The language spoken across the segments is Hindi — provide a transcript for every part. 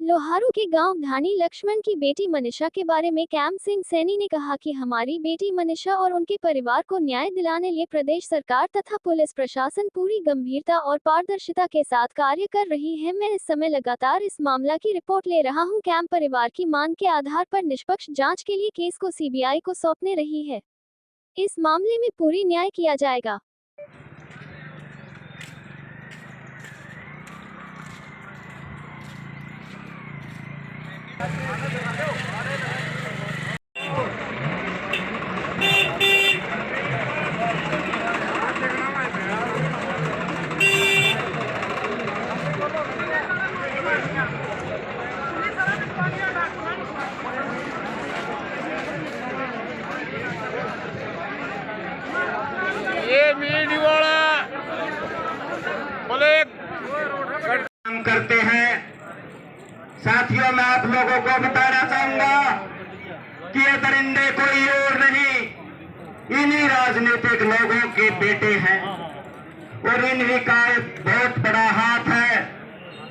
लोहारू के गांव धानी लक्ष्मण की बेटी मनीषा के बारे में कैम सिंह सैनी ने कहा कि हमारी बेटी मनीषा और उनके परिवार को न्याय दिलाने लिए प्रदेश सरकार तथा पुलिस प्रशासन पूरी गंभीरता और पारदर्शिता के साथ कार्य कर रही है। मैं इस समय लगातार इस मामला की रिपोर्ट ले रहा हूं। कैम परिवार की मांग के आधार पर निष्पक्ष जाँच के लिए केस को CBI को सौंपने रही है। इस मामले में पूरी न्याय किया जाएगा। ये मीडिया वाला बोले काम करते हैं। साथियों, मैं आप लोगों को बताना चाहूंगा कि ये दरिंदे कोई और नहीं, इन्हीं राजनीतिक लोगों के बेटे हैं और इन्हीं का एक बहुत बड़ा हाथ है।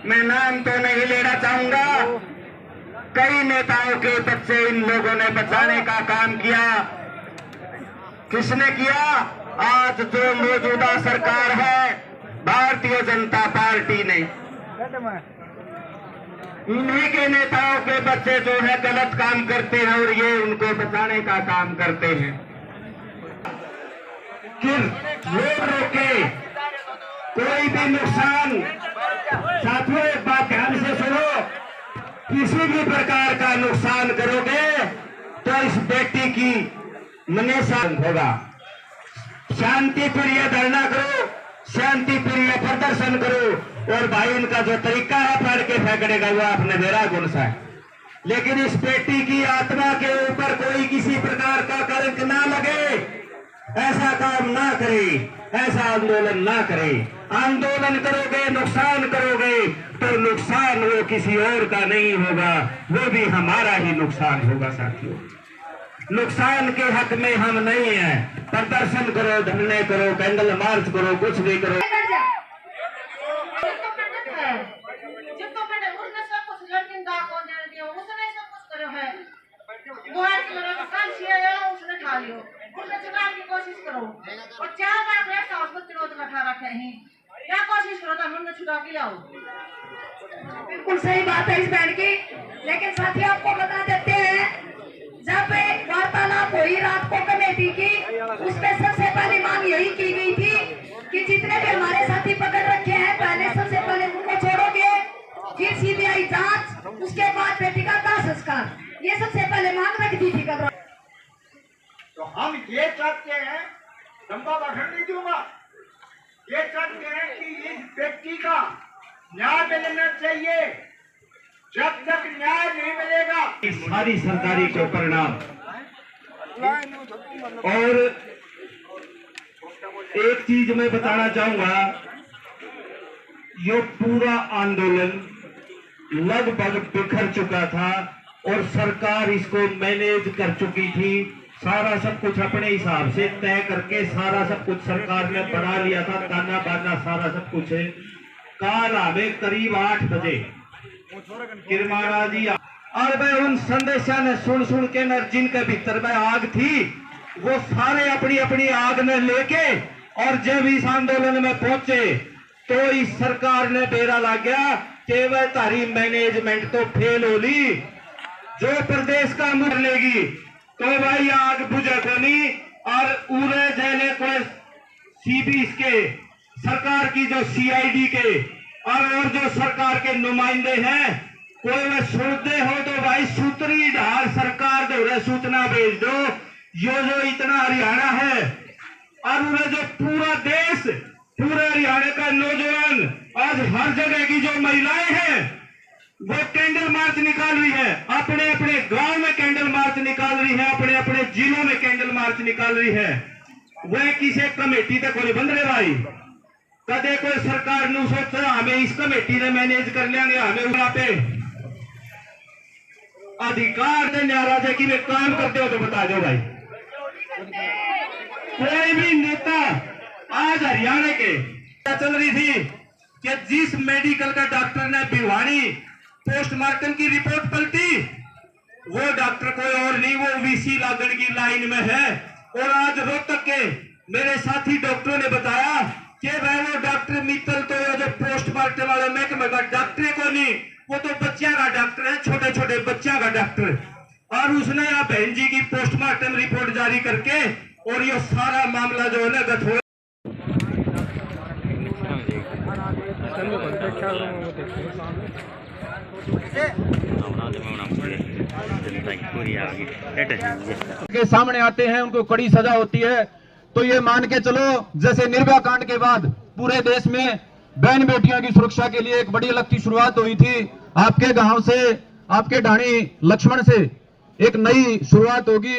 मैं नाम तो नहीं लेना चाहूंगा। कई नेताओं के बच्चे इन लोगों ने बचाने का काम किया। किसने किया? आज जो मौजूदा सरकार है, भारतीय जनता पार्टी ने, इन्हीं के नेताओं के बच्चे जो है गलत काम करते हैं और ये उनको बचाने का काम करते हैं। कि रोक रोके कोई भी नुकसान, साथियों एक बात ध्यान से सुनो, किसी भी प्रकार का नुकसान करोगे तो इस बेटी की मनीषा होगा। शांति प्रिय धरना करो, शांति प्रिय प्रदर्शन करो और भाई उनका जो तरीका है फाड़ के फेंकने का वो आपने मेरा गुण सा है। लेकिन इस बेटी की आत्मा के ऊपर कोई किसी प्रकार का कलंक ना लगे, ऐसा काम ना करे, ऐसा आंदोलन ना करे। आंदोलन करोगे, नुकसान करोगे तो नुकसान वो किसी और का नहीं होगा, वो भी हमारा ही नुकसान होगा। साथियों, नुकसान के हक में हम नहीं है। प्रदर्शन करो, धरने करो, कैंडल मार्च करो, कुछ भी करो। उसने चुनाव की कोशिश करो और 4 बार ब्रेक हाउस को विरोध में उठा रखे हैं। क्या कोशिश करो तो हमने छुड़ा के लाओ। बिल्कुल सही बात है इस बहन की। लेकिन साथियों, आपको बता देते हैं, जब वार्तालाप हुई रात को कमेटी की, उसमें सबसे पहली मांग यही की गई थी कि जितने भी हमारे साथी पकड़ रखे हैं, पहले सबसे पहले उनको छोड़ोगे, फिर CBI जांच, उसके बाद बेटी का दाह संस्कार। ये सबसे पहले मांग रख दी थी। तो हम ये चाहते हैं, लंबा भाषण नहीं दूंगा, ये चाहते हैं कि इस व्यक्ति का न्याय मिलना चाहिए। जब तक न्याय नहीं मिलेगा इस सारी सरकारी को परिणाम। और एक चीज मैं बताना चाहूंगा, ये पूरा आंदोलन लगभग बिखर चुका था और सरकार इसको मैनेज कर चुकी थी। सारा सब कुछ अपने हिसाब से तय करके सारा सब कुछ सरकार ने बना लिया था, ताना बाना सारा सब कुछ है। काल हमें करीब 8 बजे किरमारा जी और मैं उन संदेशा ने सुन के न जिनके भीतर में आग थी, वो सारे अपनी अपनी आग में लेके और जब इस आंदोलन में पहुंचे तो इस सरकार ने बेरा लग गया कि वह तारी मैनेजमेंट तो फेल होली, जो प्रदेश का मुख लेगी तो भाई आग बुझे को नहीं। और उरे जैले को CBI के सरकार की जो CID के और जो सरकार के नुमाइंदे हैं, कोई वे सुनते हो तो भाई सूत्री ढाल सरकार दो सूचना भेज दो। जो इतना हरियाणा है और उन्हें जो पूरा देश, पूरे हरियाणा का नौजवान, आज हर जगह की जो महिलाएं हैं वो कैंडल मार्च निकाल रही है, अपने अपने गांव में कैंडल मार्च निकाल रही है, अपने अपने जिलों में कैंडल मार्च निकाल रही है। वह किसी कमेटी तक कोई बंद रहे भाई, कदे कोई सरकार नु सोच हमें इस कमेटी ने मैनेज कर लेंगे, हमें वहां पे अधिकार से नाराज है कि वे काम करते हो तो बता दो भाई। कोई भी नेता आज हरियाणा के चल रही थी कि जिस मेडिकल का डॉक्टर ने भिवानी पोस्टमार्टम की रिपोर्ट पलटी, वो डॉक्टर कोई और नहीं, वो वीसी लागण की लाइन में है। और आज रोहतक के मेरे साथी डॉक्टरों ने बताया कि भाई वो डॉक्टर मित्तल तो ये जो पोस्टमार्टम वाले महकमे का डॉक्टर को नहीं, वो तो बच्चा का डॉक्टर है, छोटे छोटे बच्चा का डॉक्टर। और उसने यहाँ बहन जी की पोस्टमार्टम रिपोर्ट जारी करके और ये सारा मामला जो है ना गत हो। के सामने आते हैं उनको कड़ी सजा होती है। तो ये मान के चलो जैसे निर्भया कांड के बाद पूरे देश में बहन बेटियों की सुरक्षा के लिए एक बड़ी अलग की शुरुआत हुई थी, आपके गांव से, आपके ढाणी लक्ष्मण से एक नई शुरुआत होगी।